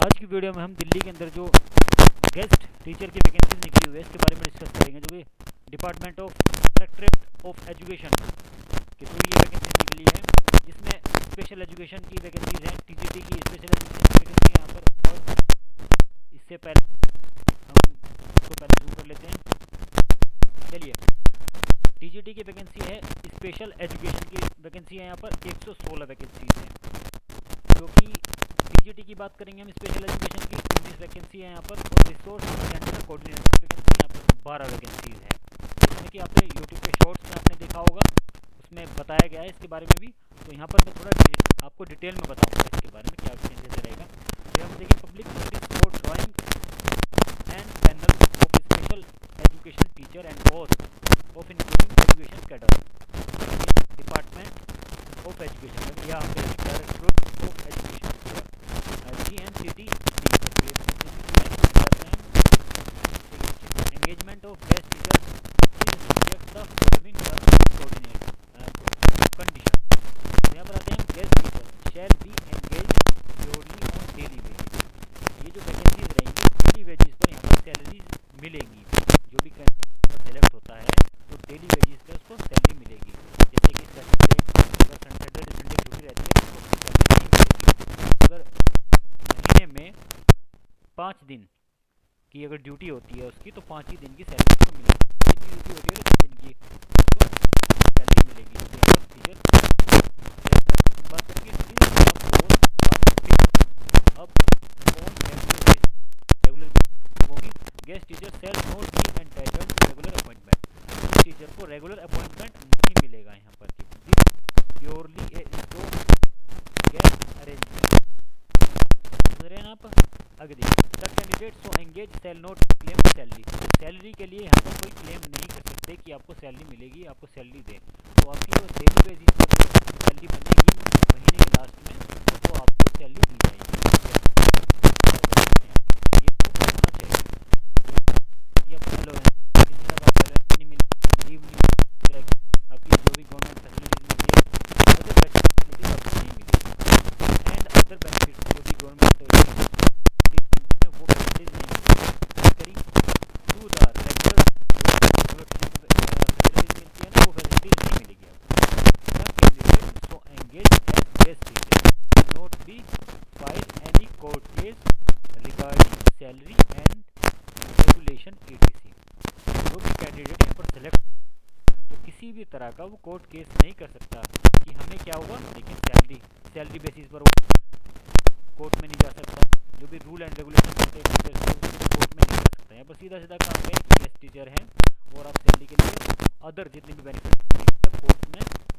आज की वीडियो में हम दिल्ली के अंदर जो गेस्ट टीचर की वैकेंसीज निकली हुई है इसके बारे में डिस्कस करेंगे, जो कि department of directorate of education के थ्रू ये वैकेंसी निकली है, जिसमें स्पेशल एजुकेशन की वैकेंसीज हैं, टीजीटी की स्पेशल एजुकेशन की वैकेंसी है यहाँ पर। और इससे पहले हम इसको पहले जूम कर लेते हैं। चलिए, टीजीटी की वैकेंसी है, स्पेशल एजुकेशन की वैकेंसी है यहाँ पर 116 वैकेंसीज हैं, जो कि टीजीटी की बात करेंगे हम स्पेशल एजुकेशन की 19 वैकेंसी है यहाँ पर। और रिसोर्स सेंटर कोऑर्डिनेटर की वैकेंसी यहाँ पर 12 वैकेंसीज है। जैसे कि आपने यूट्यूब के शॉर्ट्स में आपने देखा होगा, उसमें बताया गया है इसके बारे में भी। तो यहाँ पर मैं थोड़ा आपको डिटेल में बताऊँगा इसके बारे में क्या वैकेंसी रहेगा। तो हम देखिए, public notice for drawing and panel of special education teacher and post of including education cadre, department of education या directorate of education GNCT। Engagement of guest teacher is subject the following coordinate condition. यहाँ पर आते हैं, guest teacher shall be engage purely on daily wages. ये जो vacancies रहेंगी daily wages पर यहाँ पर सैलरी मिलेंगी। जो भी कैंडिडेट सेलेक्ट होता है तो डेली वेजेस पर उसको सैलरी मिलेगी। जैसे कि सैटरडे, अगर सैटरडे संडे छुट्टी रहती है तो सैलरी नहीं मिलेगी। अगर महीने में 5 दिन की अगर ड्यूटी होती है उसकी, तो 5 ही दिन की सैलरी उसको मिलेगी। 3 दिन की ड्यूटी होती है तो 6 दिन की उसको सैलरी मिलेगी। तो यहाँ पर टीचर बात करेंगे अब ऑन रेगुलर होगी। Guest teacher shall not be entitled regular appointment. Guest teacher को रेगुलर अपॉइंटमेंट नहीं मिलेगा यहाँ पर, प्योरली ए गेस्ट अरेंजमेंट। समझ रहे हैं आप? आगे देखिए, the candidate so engaged shall not claim salary. Salary के लिए यहाँ पर कोई क्लेम नहीं कर सकते कि आपको सैलरी मिलेगी, आपको सैलरी दे। तो आपकी जो डेली बेसिस पर सैलरी बनेगी महीने के लास्ट में, तो आपको सैलरी दी जाएगी। ये तो होना चाहिए। ये फॉलो है, किसी तरह का नहीं मिल लीव नहीं मिलेगी, आपकी जो भी गवर्नमेंट फैसिलिटीज मिलती है अदर फैसिलिटीज आपको नहीं मिलेगी। एंड अदर बेनिफिट्स जो भी गवर्नमेंट वो फैसिलिटीज नहीं मिलेगी। टू द रेगुलर फैसिलिटीज मिलती है ना, वो फैसिलिटीज नहीं मिलेगी आपको। Candidate so engaged as guest teacher not be file any court case regarding salary and regulation ETC। जो भी कैंडिडेट यहाँ पर सेलेक्ट, तो किसी भी तरह का वो कोर्ट केस नहीं कर सकता कि हमें क्या होगा, लेकिन सैलरी बेसिस पर वो कोर्ट में नहीं जा सकता। जो भी रूल एंड रेगुलेशन होते हैं कोर्ट में नहीं जा सकता। यहाँ पर सीधा सीधा काम है कि गेस्ट टीचर हैं और आप सैलरी के लिए अदर जितने भी बेनिफिट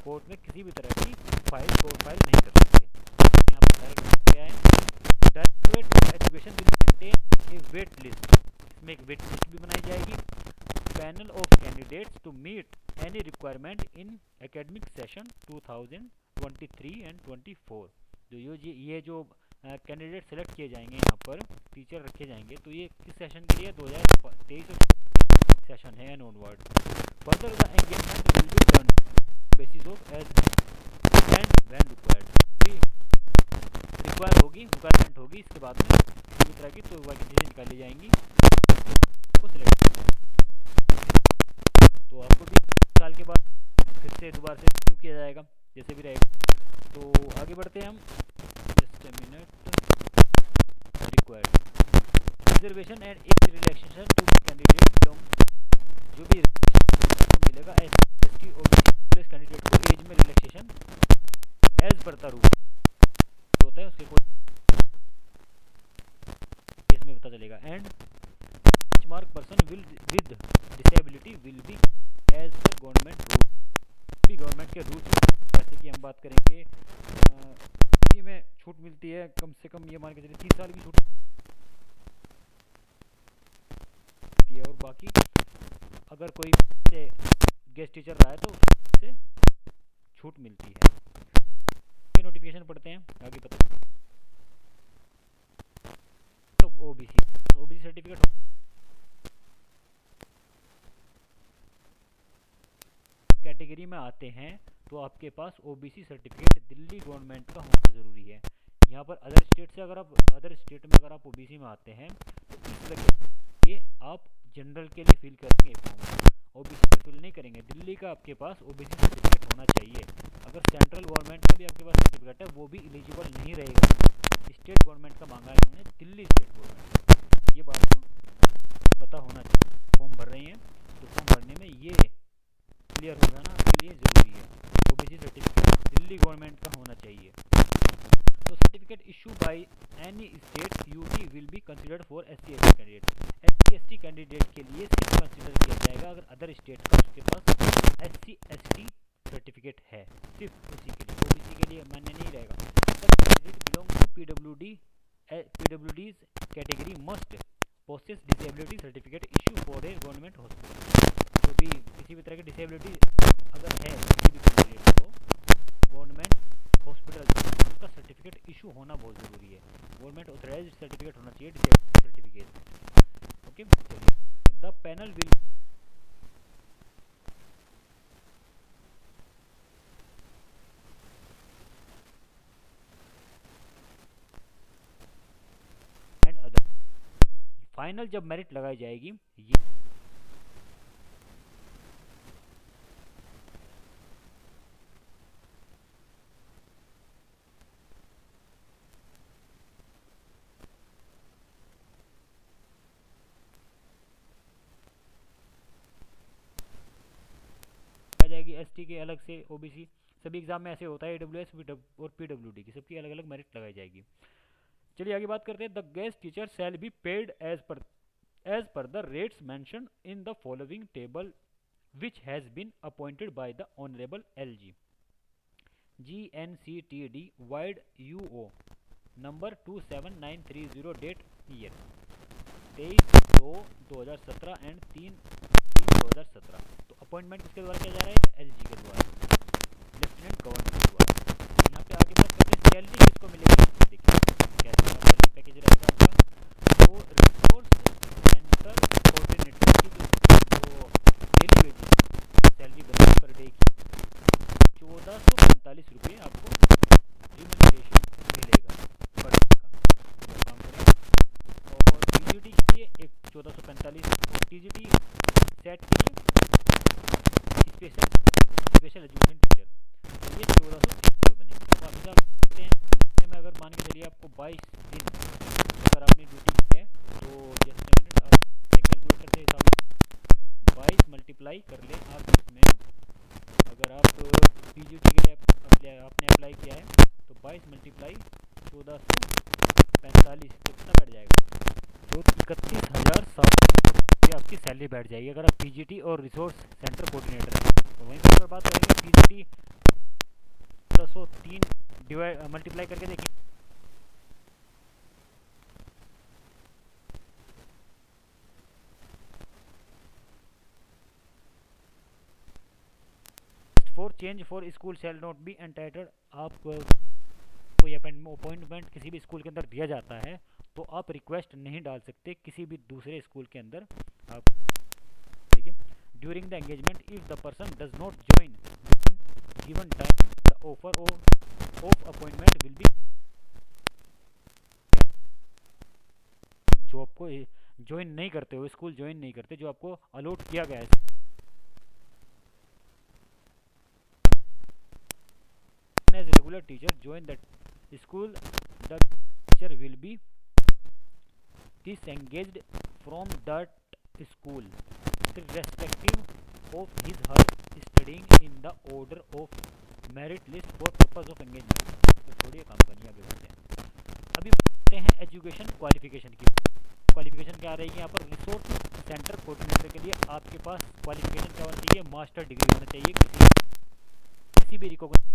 कोर्ट में किसी भी तरह की कोर्ट फाइल नहीं कर सकते। यहाँ पर क्या है, directorate of education will maintain a wait list. इसमें एक वेट लिस्ट भी बनाई जाएगी। Panel of candidates to meet any requirement in academic session 2023 and 24। ये जो कैंडिडेट सेलेक्ट किए जाएंगे यहाँ पर, टीचर रखे जाएंगे, तो ये किस सेशन के लिए 2023 सेशन है and onward. Further the engagement will be done basis of as and when required. Requirement होगी इसके बाद में किसी भी तरह की तो वैकेंसी निकाली जाएंगी, को सिलेक्ट करना। तो आपको भी साल के बाद फिर से दोबारा से रिन्यू किया जाएगा, जैसे भी रहेगा। तो आगे बढ़ते हैं हम। Just a minute. Required reservation and age relaxation to the candidate belong. जो भी रिजर्वेशन मिलेगा ST OBC प्लस कैंडिडेट को एज में relaxation as per the rule होता है, उसके कोई केस में पता चलेगा। And mark person will with disability will be as per government rule. भी गवर्नमेंट के रूल्स, जैसे कि हम बात करेंगे किसी में छूट मिलती है, कम से कम ये मान के चलिए 30 साल की छूट मिलती है। और बाकी अगर कोई से गेस्ट टीचर रहा है तो उससे छूट मिलती है। ये नोटिफिकेशन पढ़ते हैं, आगे पता OBC सर्टिफिकेट कैटेगरी में आते हैं तो आपके पास OBC सर्टिफिकेट दिल्ली गवर्नमेंट का होना ज़रूरी है। यहाँ पर अदर स्टेट से अदर स्टेट में अगर आप ओबीसी में आते हैं तो इस तरह के ये आप जनरल के लिए फिल करेंगे फॉर्म, ओबीसी में फिल नहीं करेंगे। दिल्ली का आपके पास ओबीसी सर्टिफिकेट होना चाहिए। अगर सेंट्रल गवर्नमेंट का भी आपके पास सर्टिफिकेट है वो भी एलिजिबल नहीं रहेगा। स्टेट गवर्नमेंट का मांगा है इन्होंने, दिल्ली स्टेट गवर्नमेंट, ये बात को पता होना चाहिए। फॉर्म भर रही हैं तो फॉर्म भरने में ये क्लियर हो जाना आपके लिए ज़रूरी है। ओबीसी सर्टिफिकेट दिल्ली गवर्नमेंट का होना चाहिए। तो certificate issue by any state UT will be considered for SC/ST candidate. SC/ST candidate के लिए सिर्फ कंसिडर किया जाएगा अगर अदर स्टेट का उसके पास SC/ST सर्टिफिकेट है, सिर्फ उसी के लिए, ओबीसी के लिए मान्य नहीं रहेगा। The candidate belong to PWD's category must possess disability certificate issue for a government hospital. जो भी किसी भी तरह की डिसेबिलिटी अगर है किसी भी कैंडिडेट को, गवर्नमेंट हॉस्पिटल उसका सर्टिफिकेट इशू होना बहुत ज़रूरी है। गवर्नमेंट ऑथराइज्ड सर्टिफिकेट होना चाहिए, डिसेबिलिटी सर्टिफिकेट। ओके, चलिए। The panel will and other final जब मेरिट लगाई जाएगी ये जाएगी। एसटी के अलग से, ओबीसी सभी एग्जाम में ऐसे होता है, AWS और PWD की सबकी अलग अलग मेरिट लगाई जाएगी। चलिए आगे बात करते हैं। The guest teacher shall be paid as per the rates mention in the following table which has been appointed by the Honorable LG GNCTD Wide UO number 27930 date year 23/2/2017 and 3/3/2017। तो appointment किसके द्वारा किया जा रहा है? LG के द्वारा, lieutenant governor के द्वारा। यहाँ पे आगे बात करते हैं सैलरी किसको मिलेगी। देखिए कैसे सैलरी पैकेज रहेगा आपका। तो रिसोर्स सेंटर कोऑर्डिनेटर की जो डेली वेजेस सैलरी बनेगी पर डे की 1445 रुपये आपको रिम्यूनरेशन मिलेगा पर डे का अगर काम करें। और TGT के लिए एक 1445 और TGT सेट के लिए स्पेशल एजुकेशन टीचर तो ये 1430 रुपये बनेंगे। तो आप हिसाब करते हैं में अगर मान के चलिए आपको 22 दिन अगर आपने ड्यूटी की है तो जस्ट मिनट आप कैलकुलेटर से हिसाब 22 मल्टीप्लाई कर ले आप इसमें। अगर आप PGT के लिए आपने अप्लाई किया है तो 22 मल्टीप्लाई 1445 कितना बैठ जाएगा? तो 31,700 रुपये आपकी सैलरी बैठ जाएगी अगर आप PGT और रिसोर्स सेंटर कोऑर्डिनेटर हैं। तो वहीं पर अगर बात करेंगे PGT 1403 डिवाइड मल्टीप्लाई करके देखिए for change for school shell not be entitled. आप कोई अपॉइंटमेंट किसी भी स्कूल के अंदर दिया जाता है तो आप रिक्वेस्ट नहीं डाल सकते किसी भी दूसरे स्कूल के अंदर। आप देखिए during the engagement if the person does not join given time the offer of appointment will be. जो आपको ज्वाइन नहीं करते हो, स्कूल ज्वाइन नहीं करते, जो आपको अलॉट किया गया है as regular teacher join the school, the teacher will be disengaged from that school irrespective of his her studying in the order of merit list for purpose of engagement। तो छोड़िए कंपनियां भी होते हैं। अभी बात हैं एजुकेशन क्वालिफिकेशन की। क्वालिफिकेशन क्या रहेगी यहाँ पर? रिसोर्स सेंटर कोऑर्डिनेटर के लिए आपके पास क्वालिफिकेशन क्या होना चाहिए? मास्टर डिग्री होना चाहिए किसी भी रिकॉग्नाइज्ड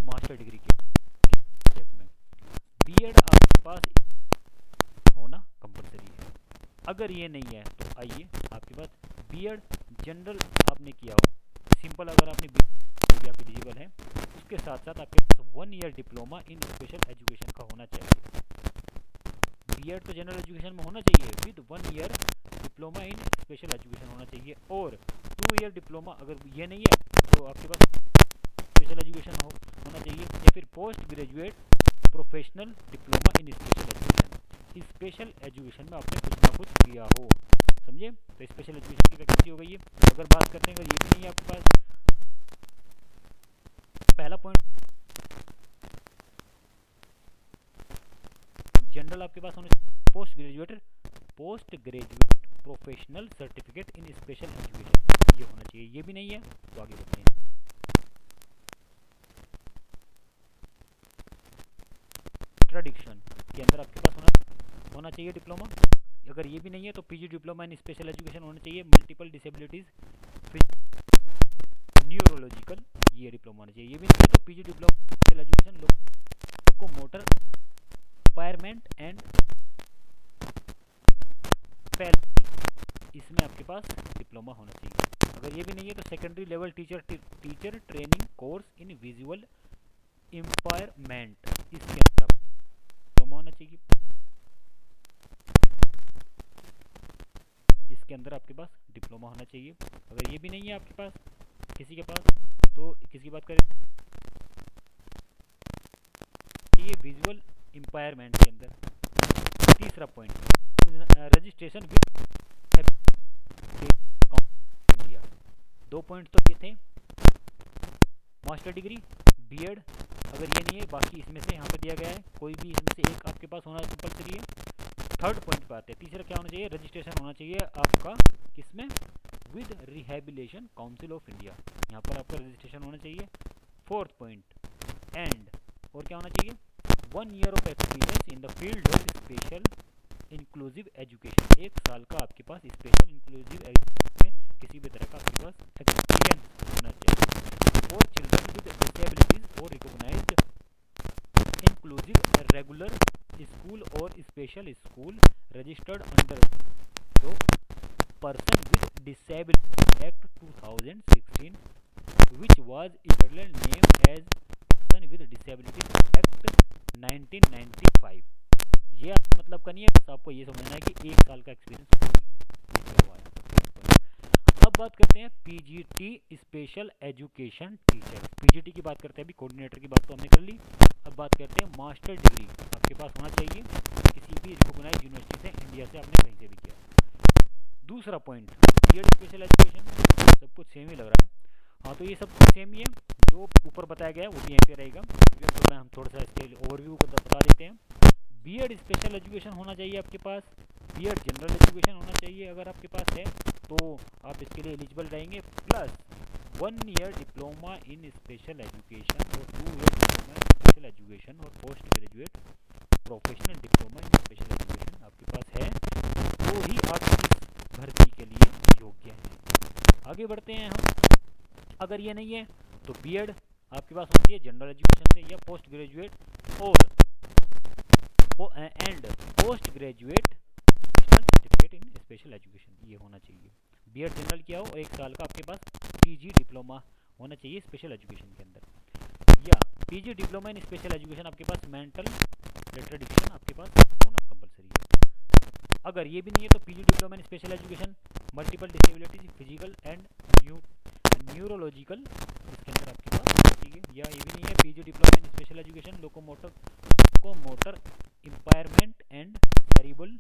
मास्टर डिग्री के सब्जेक्ट में। बीएड आपके पास होना कंपलसरी है। अगर ये नहीं है तो आइए आपके पास बीएड जनरल आपने किया हो, सिंपल अगर आपने बीएड आप एलिजिबल हैं, उसके साथ साथ आपके पास 1 year diploma in special education का होना चाहिए। बीएड तो जनरल एजुकेशन में होना चाहिए with 1 year diploma in special education होना चाहिए। और 2 ईयर डिप्लोमा अगर ये नहीं है तो आपके पास स्पेशल एजुकेशन होना चाहिए। या फिर post graduate professional diploma in special education. Special education में आपने कुछ ना कुछ किया हो, समझे? तो स्पेशल एजुकेशन की वैकेंसी हो गई है। अगर बात करते हैं, अगर ये भी नहीं है आपके पास, पहला पॉइंट जनरल आपके पास होने, post graduate professional certificate in special education, ये होना चाहिए। ये भी नहीं है तो आगे बढ़ते हैं। ट्रेडिक्शन के अंदर आपके पास होना चाहिए डिप्लोमा। अगर ये भी नहीं है तो PG diploma in special education होना चाहिए। मल्टीपल डिसेबिलिटीज, न्यूरोलॉजिकल, ये डिप्लोमा होना चाहिए। ये भी नहीं है तो PG diploma special education, locomotor impairment and palsy, इसमें आपके पास डिप्लोमा होना चाहिए। अगर ये भी नहीं है तो secondary level teacher training course in visual impairment, इसके अंदर डिप्लोमा होना चाहिए। इसके अंदर आपके पास डिप्लोमा होना चाहिए। अगर ये भी नहीं है आपके पास किसी के पास, तो किसकी बात करें, ये विजुअल इम्पायरमेंट के अंदर। तीसरा पॉइंट, रजिस्ट्रेशन विद इंडिया। दो पॉइंट तो ये थे, मास्टर डिग्री, बीएड, अगर ये नहीं है बाकी इसमें से यहाँ पर दिया गया है, कोई भी इसमें से एक आपके पास होना कंपल्सरी है। थर्ड पॉइंट पे आते हैं, तीसरा क्या होना चाहिए, रजिस्ट्रेशन होना चाहिए आपका किसमें, with rehabilitation council of India, यहाँ पर आपका रजिस्ट्रेशन होना चाहिए। फोर्थ पॉइंट, एंड और क्या होना चाहिए, 1 year of experience in the field of special inclusive education, 1 साल का आपके पास स्पेशल इंक्लूसिव एजुकेशन में किसी भी तरह का आपके पास एक्सपीरियंस होना चाहिए। फॉर चिल्ड्रन विद डिसेबिलिटीज और रिकॉग्नाइज्ड इंक्लूसिव रेगुलर स्कूल और स्पेशल स्कूल रजिस्टर्ड अंडर तो person with disability act 2016 which was eternal name as person with disability act 1995। ये आपका मतलब का नहीं है, बस आपको ये समझना है कि 1 साल का एक्सपीरियंस होना चाहिए। अब बात करते हैं PGT special education teacher. PGT की बात करते हैं, अभी कोऑर्डिनेटर की बात तो हमने कर ली। अब बात करते हैं मास्टर डिग्री आपके पास होना चाहिए किसी भी रिकॉग्नाइज्ड यूनिवर्सिटी से, इंडिया से आपने कहीं से भी किया। दूसरा पॉइंट, बीएड स्पेशल एजुकेशन, सब कुछ सेम ही लग रहा है। हाँ तो ये सब कुछ सेम ही है, जो ऊपर बताया गया है वो भी यहीं पे रहेगा, तो मैं हम थोड़ा सा इसके ओवरव्यू को बता देते हैं। बीएड स्पेशल एजुकेशन होना चाहिए आपके पास, बीएड जनरल एजुकेशन होना चाहिए अगर आपके पास है तो आप इसके लिए एलिजिबल रहेंगे, plus 1 year diploma in special education और 2 year diploma in special education और post graduate professional diploma in special education आपके पास है, तो ही आप इस भर्ती के लिए योग्य हैं। आगे बढ़ते हैं हम, अगर ये नहीं है तो बीएड आपके पास होती है जनरल एजुकेशन से या पोस्ट ग्रेजुएट और and post graduate certificate in special education, ये होना चाहिए। बीएड जनरल किया हो और 1 साल का आपके पास पीजी डिप्लोमा होना चाहिए स्पेशल एजुकेशन के अंदर, या PG diploma in special education आपके पास मेंटल रिटार्डेशन आपके पास होना कंपलसरी है। अगर ये भी नहीं है तो PG diploma in special education multiple disabilities physical and neurological, इसके अंदर आपके पास चाहिए। या ये भी नहीं है PG diploma in special education locomotor impairment and cerebral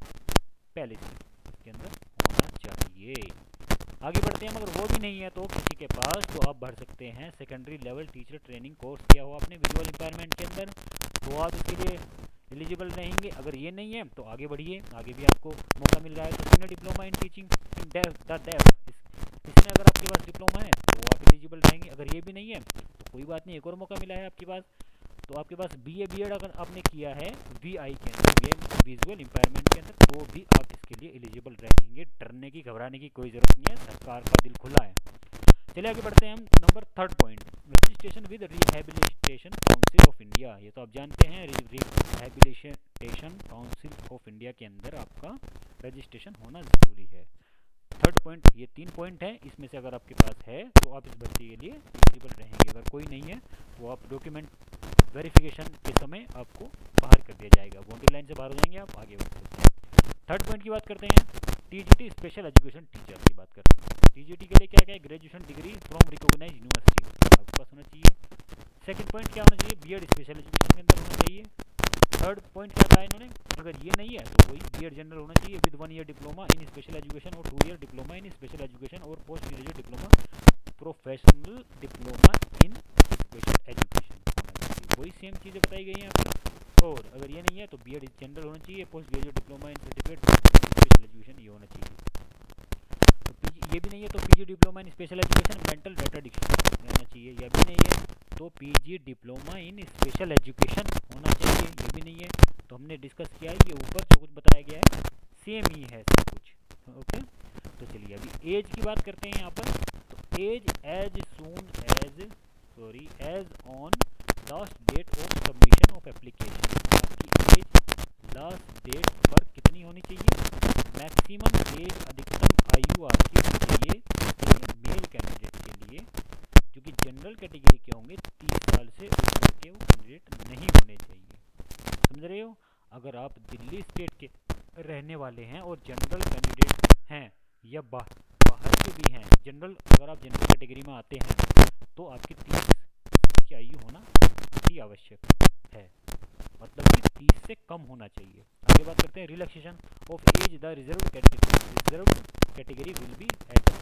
palsy, इसके अंदर होना चाहिए। आगे बढ़ते हैं, मगर वो भी नहीं है तो किसी के पास, तो आप भर सकते हैं secondary level teacher training course किया हो आपने विजुअल इम्पायरमेंट के अंदर, तो आप इसके लिए एलिजिबल रहेंगे। अगर ये नहीं है तो आगे बढ़िए, आगे भी आपको मौका मिल रहा है। तो senior diploma in teaching in deaf, इसमें अगर आपके पास डिप्लोमा है तो आप एलिजिबल रहेंगे। अगर ये भी नहीं है तो कोई बात नहीं, एक और मौका मिला है आपके पास, तो आपके पास बीए बीएड अगर आपने किया है वीआई के अंदर, विजुअल इम्पायरमेंट के अंदर, तो भी आप इसके लिए एलिजिबल रहेंगे। डरने की घबराने की कोई ज़रूरत नहीं है, सरकार का दिल खुला है। चलिए आगे बढ़ते हैं हम, number 3 point, registration with rehabilitation council of India. ये तो आप जानते हैं रिहेबिलिटेशन काउंसिल ऑफ इंडिया के अंदर आपका रजिस्ट्रेशन होना ज़रूरी है। 3rd पॉइंट, ये 3 पॉइंट है, इसमें से अगर आपके पास है तो आप इस भर्ती के लिए एलिजिबल रहेंगे। अगर कोई नहीं है तो आप डॉक्यूमेंट वेरिफिकेशन के समय आपको बाहर कर दिया जाएगा, बाउंड्री लाइन से बाहर हो जाएंगे आप, आगे बढ़ सकते हैं। 3rd पॉइंट की बात करते हैं, टीजीटी स्पेशल एजुकेशन टीचर की बात करते हैं। टीजीटी के लिए क्या है, graduation degree from recognised university आपके पास होना चाहिए। 2nd पॉइंट क्या होना चाहिए, बीएड स्पेशल एजुकेशन के अंदर होना चाहिए। थर्ड पॉइंट क्या कहा इन्होंने, अगर ये नहीं है तो वही B.Ed जनरल होना चाहिए with 1 year diploma in special education और 2 year diploma in special education और post graduate diploma professional diploma in special education होना चाहिए। वही सेम चीज़ें बताई गई हैं यहाँ पर। और अगर ये नहीं है तो B.Ed जनरल होना चाहिए, post graduate diploma in certificate special education ये होना चाहिए। तो PG ये भी नहीं है तो PG diploma in special education mental retardation रहना चाहिए। यह भी नहीं है तो PG diploma in special education होना चाहिए। ये भी नहीं है तो हमने डिस्कस किया है, ये ऊपर जो कुछ बताया गया है सेम ही है सब कुछ। ओके, तो चलिए अभी एज की बात करते हैं यहाँ पर। तो as as soon as on last date of submission of application, आपकी एज लास्ट डेट पर कितनी होनी चाहिए, मैक्सिमम एज अधिकतम आयु आपकी होनी चाहिए मेल कैंडिडेट के लिए, जो कि जनरल कैटेगरी के होंगे 30 साल से ऊपर के वो कैंडिडेट नहीं होने चाहिए। समझ रहे हो, अगर आप दिल्ली स्टेट के रहने वाले हैं और जनरल कैंडिडेट हैं या बाहर के भी हैं, जनरल अगर आप जनरल कैटेगरी में आते हैं तो आपकी 30 की आयु होना अति आवश्यक है, मतलब कि 30 से कम होना चाहिए। आगे बात करते हैं relaxation of age the reserve category will be at the.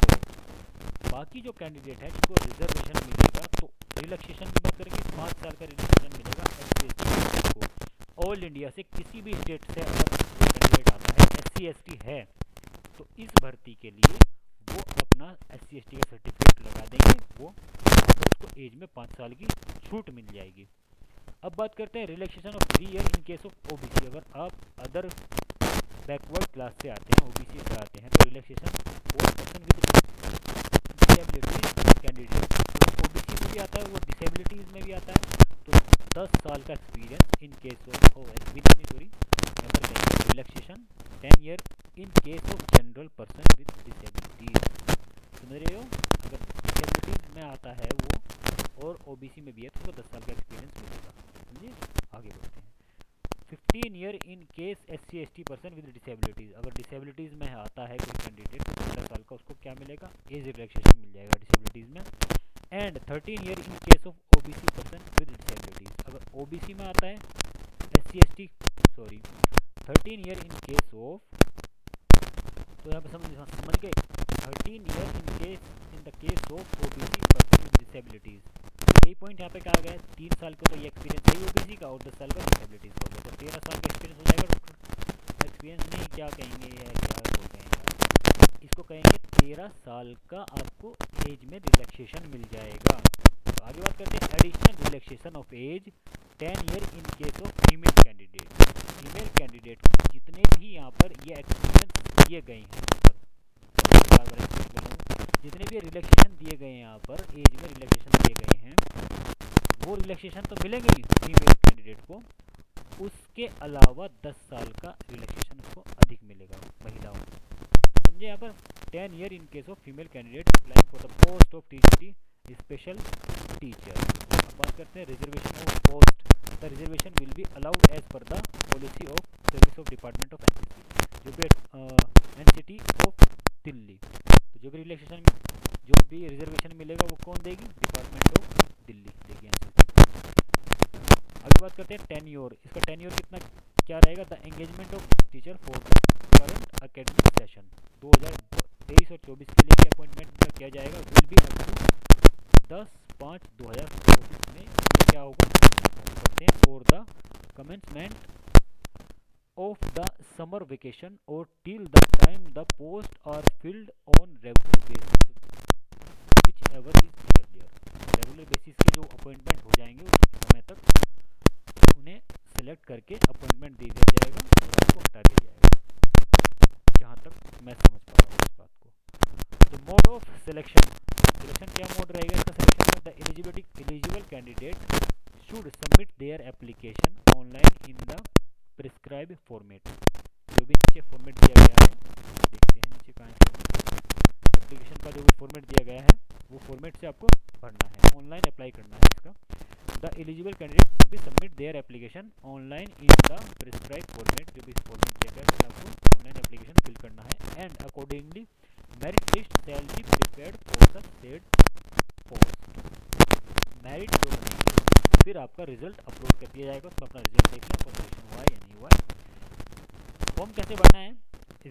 बाकी जो कैंडिडेट है जिनको रिजर्वेशन मिलेगा तो रिलैक्सेशन की बात करेंगे 5 साल का रिलैक्सेशन मिलेगा SC/ST को। ऑल इंडिया से किसी भी स्टेट से अगर कैंडिडेट आता है SC/ST है तो इस भर्ती के लिए वो अपना SC/ST का सर्टिफिकेट लगा देंगे, वो उसको एज में 5 साल की छूट मिल जाएगी। अब बात करते हैं relaxation of 3 year in case of OBC। अगर आप अदर बैकवर्ड क्लास से आते हैं, OBC से आते हैं, तो रिलैक्सेशन और person with disabilities candidate OBC में भी आता है, वो डिसेबिलिटीज़ में भी आता है, तो 10 साल का experience in case of relaxation 10 year in case of general person with disabilities. समझ रहे हो, अगर डिसेबिलिटीज़ में आता है वो और OBC में भी है तो 10 साल का एक्सपीरियंस मिलेगा। समझिए, आगे बढ़ते हैं। 15 year in case SC/ST person with disabilities, अगर डिसेबिलिटीज़ में आता है कोई कैंडिडेट तो 15 साल का उसको क्या मिलेगा, एज रिलैक्सेशन मिल जाएगा डिसेबिलिटीज़ में। And 13 year in case of OBC person with disabilities, अगर OBC में आता है SC/ST 13 year in case of, तो यहाँ पे समझ गए 13 year in the case of OBC person with disabilities. यही पॉइंट यहाँ पे कहा गया है, 3 साल का तो ये एक्सपीरियंस है OBC का और 10 साल का डिसेबिलिटीज़ का होगा, तो 13 साल का एक्सपीरियंस हो जाएगा। डॉक्टर एक्सपीरियंस नहीं क्या कहेंगे, क्या बोलते हैं यार, इसको कहेंगे 13 साल का आपको एज में रिलैक्सेशन मिल जाएगा। तो आगे बात करते हैं additional relaxation of age 10 year in case of female candidate. Female candidate को जितने भी यहाँ पर ये एक्सपीरियंस दिए गए हैं, जितने भी रिलैक्सेशन दिए गए हैं यहाँ पर एज में रिलैक्सेशन दिए गए हैं, वो रिलैक्सेशन तो मिलेंगे ही फीमेल कैंडिडेट को, उसके अलावा 10 साल का रिलैक्सेशन उसको अधिक मिलेगा महिलाओं को। समझे, यहाँ पर 10 year in case of female candidate applying for the post of TGT special teacher. अब बात करते हैं reservation of post. The reservation will be allowed as per the policy of service of department of NCT, जो भी NCT of Delhi. तो जो भी relaxation, जो भी रिजर्वेशन मिलेगा वो कौन देगी, डिपार्टमेंट ऑफ दिल्ली देगी NCT। अभी बात करते हैं टेन्योर। इसका टेन्योर कितना क्या रहेगा, the engagement of teacher for the current academic session 2023 और 24 के लिए अपॉइंटमेंट किया जाएगा, विल बी अप टू 10/5/2024 में क्या होगा करते हैं, और the commencement of the summer vacation or till the time the posts are filled on regular basis, whichever is earlier। Regular basis के जो अपॉइंटमेंट हो जाएंगे उस समय तक उन्हें सेलेक्ट करके अपॉइंटमेंट दे दिया जाएगा और आपको हटा दिया जाएगा, जहाँ तक मैं समझ पा रहा हूँ इस बात को। तो मोड ऑफ सिलेक्शन क्या मोड रहेगा इसका सिलेक्शन में, the eligible candidate should submit their application online in the prescribe format. जो भी नीचे फॉर्मेट दिया गया है, देखते हैं नीचे कहाँ है एप्लीकेशन का जो भी फॉर्मेट दिया गया है वो फॉर्मेट से आपको भरना है, ऑनलाइन अप्लाई करना है इसका। द एलिजिबल कैंडिडेट भी submit their application online in the prescribe format, जो भी फॉर्मेट दिया गया है आपको ऑनलाइन एप्लीकेशन फिल करना है। And accordingly merit list shall be prepared for the said post. Merit जो बनेगी फिर आपका रिजल्ट अपलोड कर दिया जाएगा। उसमें अपना रिजल्ट देख लें, आपका सिलेक्शन हुआ है या नहीं हुआ है। फॉर्म कैसे भरना है?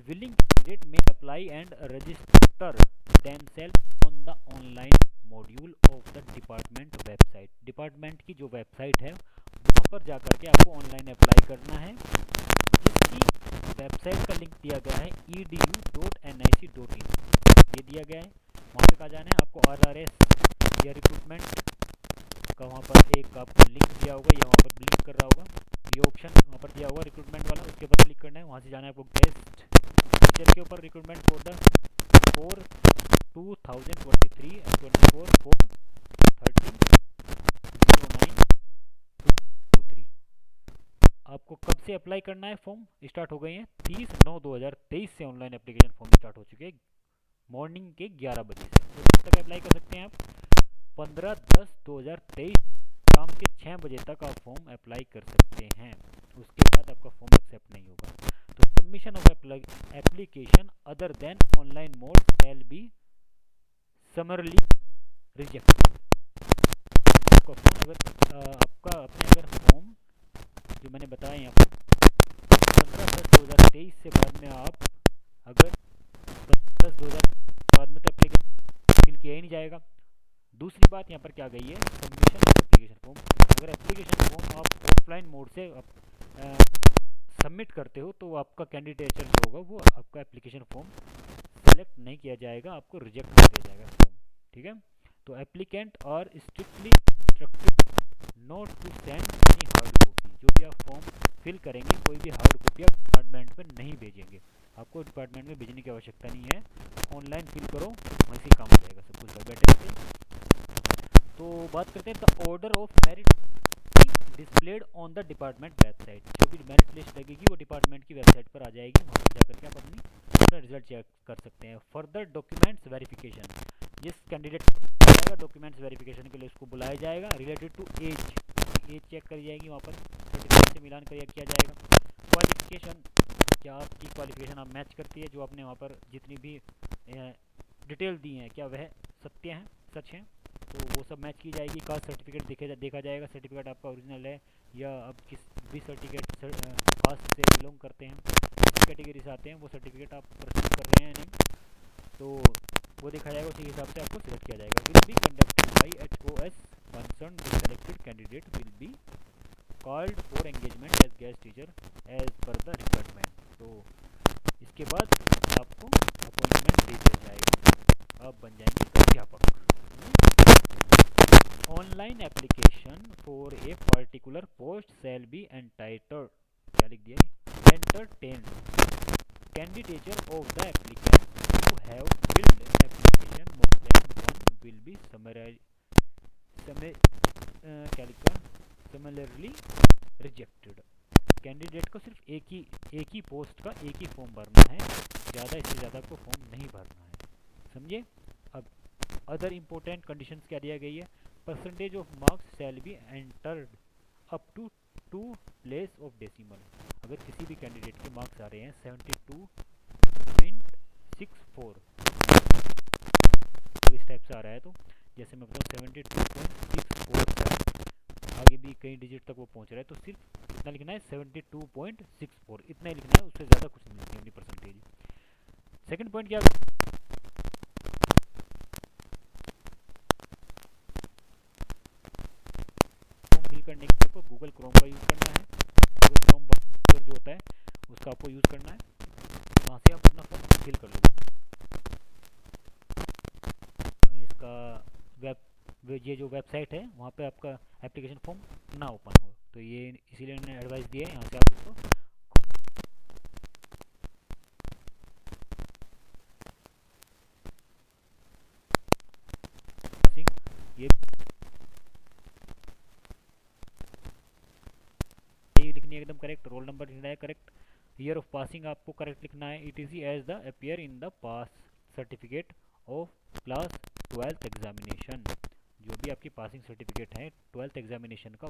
Willing candidate may apply and register themselves on the online module of the department website. Department की जो वेबसाइट है वहाँ पर जाकर के आपको ऑनलाइन अप्लाई करना है, जिसकी वेबसाइट का लिंक दिया गया है edu.nic.in, ये दिया गया है। वहाँ पे कहा जाना है आपको RRS या रिक्रूटमेंट का वहाँ पर एक आपको लिंक दिया होगा या वहाँ पर लिंक कर रहा होगा, ये ऑप्शन वहाँ पर दिया होगा रिक्रूटमेंट वाला, उसके ऊपर क्लिक करना है। वहाँ से जाना है आपको गेस्ट टीचर के ऊपर, रिक्रूटमेंट फॉर 2023 and 24 for 13/09/23। आपको कब से अप्लाई करना है? फॉर्म स्टार्ट हो गई है 30/9/2023 से ऑनलाइन एप्लीकेशन फॉर्म स्टार्ट हो चुके हैं मॉर्निंग के 11 बजे से। तो कब तक अप्लाई कर सकते हैं आप? 15/10/2023 शाम के 6 बजे तक आप फॉर्म अप्लाई कर सकते हैं। उसके बाद आपका फॉर्म एक्सेप्ट नहीं होगा। तो submission of application other than online mode shall be समरली rejected. आपका फॉर्म अगर अगर फॉर्म जो मैंने बताया यहाँ पर 15/10/2023 से बाद में आप अगर 15/10/2000 बाद में तो एप्लीकेशन फिल किया ही नहीं जाएगा। दूसरी बात यहाँ पर क्या गई है? Submission of application form. अगर एप्लीकेशन फॉर्म आप ऑफलाइन मोड से सबमिट करते हो तो आपका कैंडिडेचर जो होगा वो आपका एप्लीकेशन फॉर्म सेलेक्ट नहीं किया जाएगा, आपको रिजेक्ट कर दिया जाएगा फॉर्म। ठीक है, तो applicant are strictly instructed not to send any hard copy. जो भी आप फॉर्म फिल करेंगे कोई भी हार्ड कॉपी आप डिपार्टमेंट में नहीं भेजेंगे, आपको डिपार्टमेंट में भेजने की आवश्यकता नहीं है। ऑनलाइन फिल करो, वैसे ही काम हो जाएगा सब कुछ घर बैठे बैठे। तो बात करते हैं the order of merit displayed on the department website. जो भी मेरिट लिस्ट लगेगी वो डिपार्टमेंट की वेबसाइट पर आ जाएगी, वहाँ पर जाकर के आप अपना रिजल्ट चेक कर सकते हैं। फर्दर डॉक्यूमेंट्स वेरिफिकेशन, जिस कैंडिडेट जाएगा डॉक्यूमेंट्स वेरिफिकेशन के लिए उसको बुलाया जाएगा। रिलेटेड टू एज चेक करी जाएगी, वहाँ पर सर्टिफिकेट से मिलान किया जाएगा। क्वालिफिकेशन, क्या आपकी क्वालिफिकेशन आप मैच करती है, जो आपने वहाँ पर जितनी भी डिटेल दी हैं क्या वह सत्य हैं, सच हैं, तो वो सब मैच की जाएगी। कास्ट सर्टिफिकेट देखा जाएगा, सर्टिफिकेट आपका ओरिजिनल है या अब किस भी सर्टिफिकेट कास्ट से बिलोंग करते हैं, किस कैटेगरी से आते हैं, वो सर्टिफिकेट आप प्रोसेस कर रहे हैं नहीं, तो वो देखा जाएगा, उसी हिसाब से आपको सिलेक्ट किया जाएगा। Will be conducted by HOS concern the selected candidate will be called for engagement as guest teacher as per the requirement. तो इसके बाद आपको अपॉइंटमेंट दे दिया जाएगा, आप बन जाएंगे अध्यापक। Online application for a particular post shall be entitled, क्या लिख दिया, entertain candidature of the applicant who have filled application more than one will be similarly rejected। Candidate को सिर्फ एक ही पोस्ट का एक ही फॉर्म भरना है, ज़्यादा इससे ज़्यादा आपको फॉर्म नहीं भरना है, समझे। अब अदर इम्पोर्टेंट कंडीशंस क्या दिया गई है? Percentage of marks shall be entered up to 2 place of decimal. अगर किसी भी कैंडिडेट के मार्क्स आ रहे हैं 72.64, तो इस टाइप से आ रहा है, तो जैसे मैं बताऊँ 72.64 आगे भी कई डिजिट तक वो पहुंच रहा है, तो सिर्फ इतना लिखना है 72.64, इतना ही लिखना है, उससे ज़्यादा कुछ नहीं लिखनी है परसेंटेज। सेकंड पॉइंट क्या, फॉर्म फिल करने के लिए आपको गूगल क्रोम का यूज़ करना है। गूगल क्रोम ब्राउज़र जो होता है उसका आपको यूज़ करना है, वहाँ से आप अपना फॉर्म फिल कर लोगे। इसका ये जो वेबसाइट है वहाँ पे आपका एप्लीकेशन फॉर्म ना ओपन हो, तो ये इसीलिए मैंने एडवाइस दिया है, यहाँ से आप इसको ये लिखनी है एकदम करेक्ट, रोल नंबर लिखना है करेक्ट, ईयर ऑफ पासिंग आपको करेक्ट लिखना है, ETC as the appear in the pass certificate of class 12th examination. जो भी आपकी पासिंग सर्टिफिकेट है 12th एग्जामिनेशन का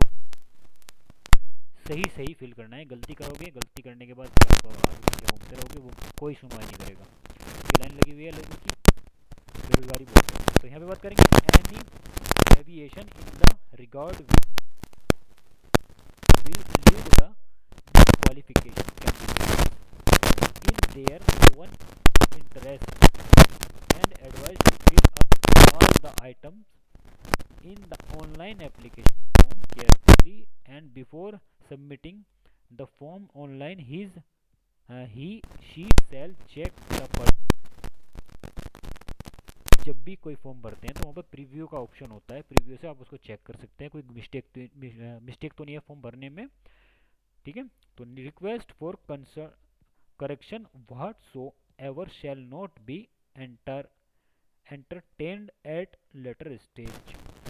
सही फिल करना है। गलती करोगे, गलती करने के बाद आप आगे घूमते रहोगे, वो कोई सुनवाई नहीं करेगा। ये लाइन लगी हुई है लोगों की बेरोजगारी बहुत है। तो यहाँ पे बात करेंगे any aviation in the regard will lead the disqualification candidates in their own interest and advised to fill up all the items in the online application form carefully, and before submitting the form online she shall check the जब भी कोई form भरते हैं तो वहाँ पर preview का option होता है, प्रीव्यू से आप उसको चेक कर सकते हैं कोई मिस्टेक तो नहीं है फॉर्म भरने में, ठीक है। तो request for correction whatsoever shall not be entertained at later stage.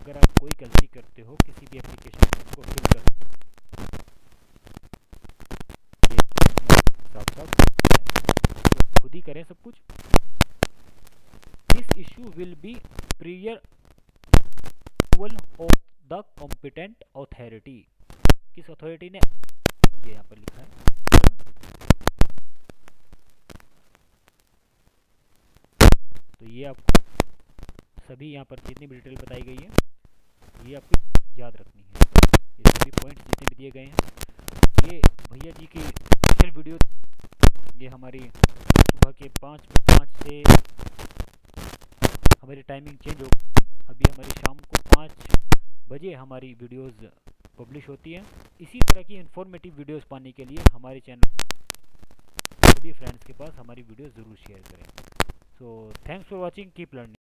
अगर आप कोई गलती करते हो किसी भी एप्लीकेशन फॉर्म को फिल कर, साफ साफ तो खुद ही करें सब कुछ। This issue will be prior approval of the competent authority। किस अथॉरिटी ने किया यहाँ पर लिखा है, तो ये आपको सभी यहाँ पर जितनी भी डिटेल बताई गई है ये आपको याद रखनी है। ये सभी पॉइंट्स जितने भी दिए गए हैं, ये भैया जी की स्पेशल वीडियो, ये हमारी सुबह के 5 से हमारी टाइमिंग चेंज हो, अभी हमारी शाम को 5 बजे हमारी वीडियोस पब्लिश होती हैं। इसी तरह की इन्फॉर्मेटिव वीडियोस पाने के लिए हमारे चैनल सभी फ्रेंड्स के पास हमारी वीडियोस ज़रूर शेयर करें। So thanks for watching, keep learning.